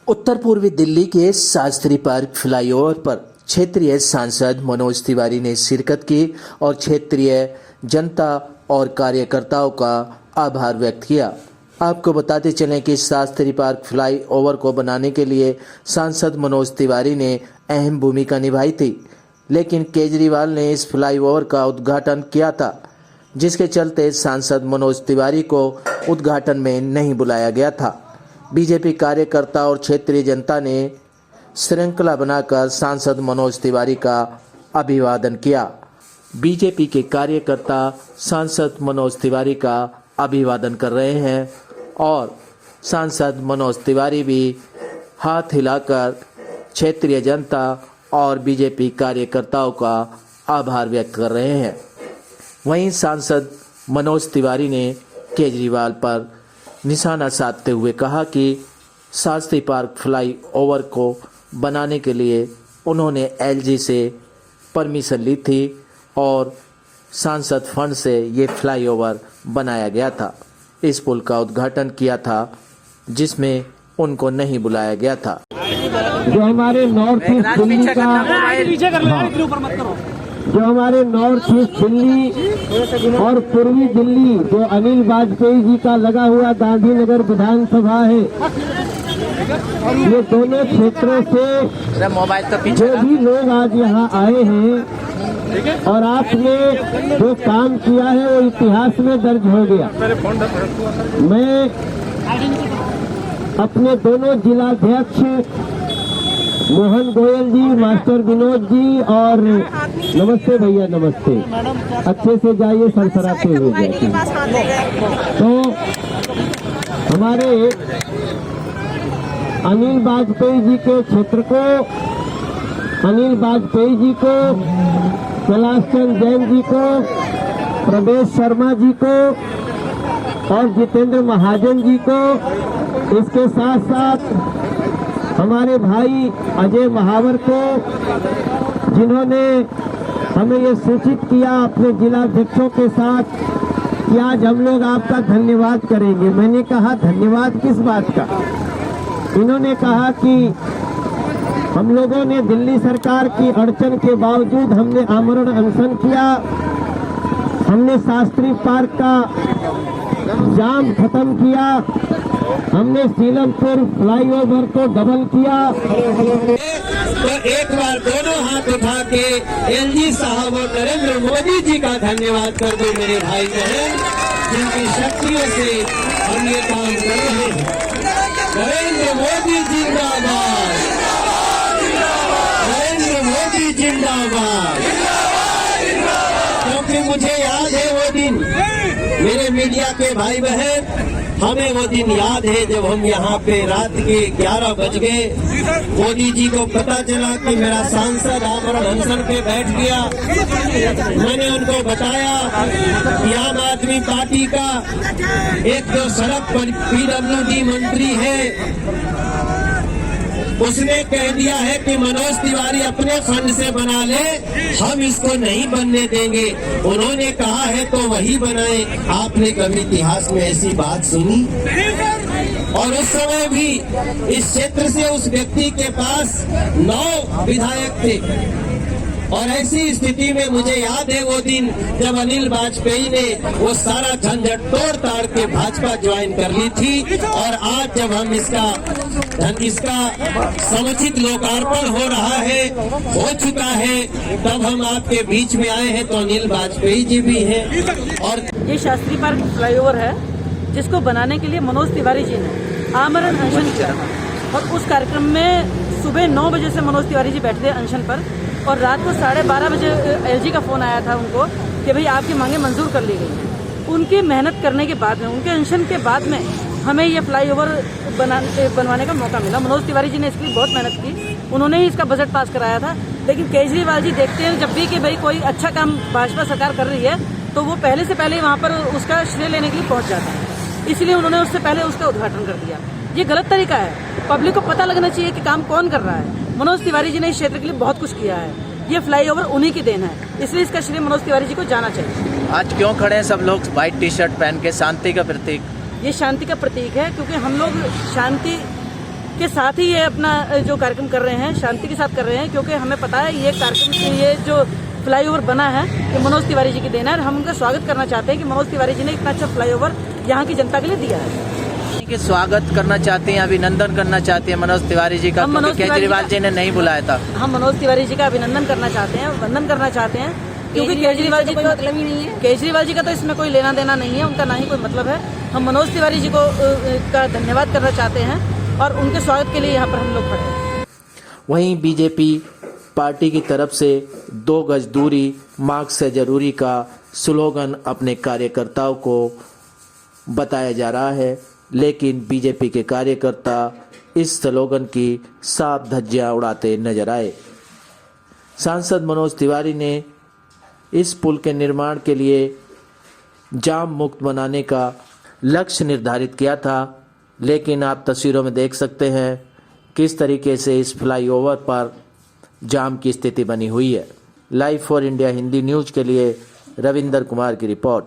उत्तर पूर्वी दिल्ली के Shastri park flyover पर क्षेत्रीय सांसद मनोज तिवारी ने शिरकत की और क्षेत्रीय जनता और कार्यकर्ताओं का आभार व्यक्त किया। आपको बताते चलें कि शास्त्री पार्क फ्लाईओवर को बनाने के लिए सांसद मनोज तिवारी ने अहम भूमिका निभाई थी, लेकिन केजरीवाल ने इस फ्लाईओवर का उद्घाटन किया था, जिसके चलते सांसद मनोज तिवारी को उद्घाटन में नहीं बुलाया गया था। बीजेपी कार्यकर्ता और क्षेत्रीय जनता ने श्रृंखला बनाकर सांसद मनोज तिवारी का अभिवादन किया। बीजेपी के कार्यकर्ता सांसद मनोज तिवारी का अभिवादन कर रहे हैं और सांसद मनोज तिवारी भी हाथ हिलाकर क्षेत्रीय जनता और बीजेपी कार्यकर्ताओं का आभार व्यक्त कर रहे हैं। वहीं सांसद मनोज तिवारी ने केजरीवाल पर निशाना साधते हुए कहा कि शास्त्री पार्क फ्लाईओवर को बनाने के लिए उन्होंने एलजी से परमिशन ली थी और सांसद फंड से ये फ्लाईओवर बनाया गया था। इस पुल का उद्घाटन किया था जिसमें उनको नहीं बुलाया गया था। जो हमारे नॉर्थ ईस्ट दिल्ली का जो हमारे नॉर्थ ईस्ट दिल्ली और पूर्वी दिल्ली जो अनिल वाजपेयी जी का लगा हुआ गांधीनगर विधानसभा है, ये दोनों क्षेत्रों से जो भी लोग आज यहाँ आए हैं और आपने जो काम किया है वो इतिहास में दर्ज हो गया। मैं अपने दोनों जिलाध्यक्ष मोहन गोयल जी, मास्टर विनोद जी और नमस्ते भैया, नमस्ते, अच्छे से जाइए, सरसराते हुए जाइए। तो हमारे अनिल वाजपेयी जी के क्षेत्र को, अनिल वाजपेयी जी को, कैलाश चंद जैन जी को, प्रवेश शर्मा जी को और जितेंद्र महाजन जी को, इसके साथ साथ हमारे भाई अजय महावर को, जिन्होंने हमें ये सूचित किया अपने जिलाध्यक्षों के साथ कि आज हम लोग आपका धन्यवाद करेंगे। मैंने कहा धन्यवाद किस बात का? इन्होंने कहा कि हम लोगों ने दिल्ली सरकार की अड़चन के बावजूद हमने आमरण अनशन किया, हमने शास्त्री पार्क का जाम खत्म किया, हमने सीलमपुर फ्लाईओवर को डबल किया। तो एक बार दोनों हाथ उठा के एलजी साहब और नरेंद्र मोदी जी का धन्यवाद कर दो मेरे भाई बहन, जिनकी शक्तियों से हम ये काम कर रहे हैं। नरेंद्र मोदी जिंदाबाद, नरेंद्र मोदी जिंदाबाद। क्योंकि मुझे याद है वो दिन, मेरे मीडिया के भाई बहन, हमें वो दिन याद है जब हम यहाँ पे रात के 11 बज गए, मोदी जी को पता चला कि मेरा सांसद आमरण अनशन पे बैठ गया। मैंने उनको बताया कि आम आदमी पार्टी का एक जो सड़क पीडब्ल्यूडी मंत्री है, उसने कह दिया है कि मनोज तिवारी अपने फंड से बना ले, हम इसको नहीं बनने देंगे। उन्होंने कहा है तो वही बनाए। आपने कभी इतिहास में ऐसी बात सुनी? और उस समय भी इस क्षेत्र से उस व्यक्ति के पास 9 विधायक थे और ऐसी स्थिति में मुझे याद है वो दिन जब अनिल वाजपेयी ने वो सारा झंझट तोड़ ताड़ के भाजपा ज्वाइन कर ली थी। और आज जब हम इसका समुचित लोकार्पण हो रहा है, हो चुका है, तब हम आपके बीच में आए हैं। तो अनिल वाजपेयी जी भी हैं। और ये शास्त्री पार्क फ्लाईओवर है जिसको बनाने के लिए मनोज तिवारी जी ने आमरण अनशन किया और उस कार्यक्रम में सुबह 9 बजे से मनोज तिवारी जी बैठे थे अनशन पर और रात को 12:30 बजे एलजी का फोन आया था उनको कि भाई आपकी मांगे मंजूर कर ली गई। उनकी मेहनत करने के बाद में, उनके अनशन के बाद में हमें ये फ्लाईओवर बनवाने का मौका मिला। मनोज तिवारी जी ने इसके लिए बहुत मेहनत की, उन्होंने ही इसका बजट पास कराया था। लेकिन केजरीवाल जी देखते हैं जब भी कि भाई कोई अच्छा काम भाजपा सरकार कर रही है तो वो पहले से पहले वहाँ पर उसका श्रेय लेने के लिए पहुँच जाता है, इसलिए उन्होंने उससे पहले उसका उद्घाटन कर दिया। ये गलत तरीका है। पब्लिक को पता लगना चाहिए कि काम कौन कर रहा है। मनोज तिवारी जी ने इस क्षेत्र के लिए बहुत कुछ किया है। ये फ्लाईओवर उन्हीं की देन है, इसलिए इसका श्रेय मनोज तिवारी जी को जाना चाहिए। आज क्यों खड़े हैं सब लोग व्हाइट टी-शर्ट पहन के? शांति का प्रतीक। ये शांति का प्रतीक है क्योंकि हम लोग शांति के साथ ही ये अपना जो कार्यक्रम कर रहे हैं शांति के साथ कर रहे हैं, क्योंकि हमें पता है ये कार्यक्रम, ये जो फ्लाईओवर बना है ये मनोज तिवारी जी की देन है और हम उनका स्वागत करना चाहते हैं कि मनोज तिवारी जी ने इतना अच्छा फ्लाईओवर यहाँ की जनता के लिए दिया है। के स्वागत करना चाहते हैं, अभिनंदन करना चाहते हैं मनोज तिवारी जी का, क्योंकि केजरीवाल जी ने नहीं बुलाया था। हम मनोज तिवारी जी का अभिनंदन करना चाहते हैं, वंदन करना चाहते हैं, क्योंकि केजरीवाल जी का मतलब ही नहीं है। केजरीवाल जी का तो इसमें कोई लेना देना नहीं है, उनका ना ही कोई मतलब है। हम मनोज तिवारी जी को का धन्यवाद करना चाहते हैं और उनके स्वागत के लिए यहाँ पर हम लोग खड़े हैं। वहीं बीजेपी पार्टी की तरफ से 2 गज दूरी मास्क से जरूरी का स्लोगन अपने कार्यकर्ताओं को बताया जा रहा है, लेकिन बीजेपी के कार्यकर्ता इस स्लोगन की साफ धज्जियां उड़ाते नजर आए। सांसद मनोज तिवारी ने इस पुल के निर्माण के लिए जाम मुक्त बनाने का लक्ष्य निर्धारित किया था, लेकिन आप तस्वीरों में देख सकते हैं किस तरीके से इस फ्लाईओवर पर जाम की स्थिति बनी हुई है। Live for India Hindi news के लिए रविंदर कुमार की रिपोर्ट।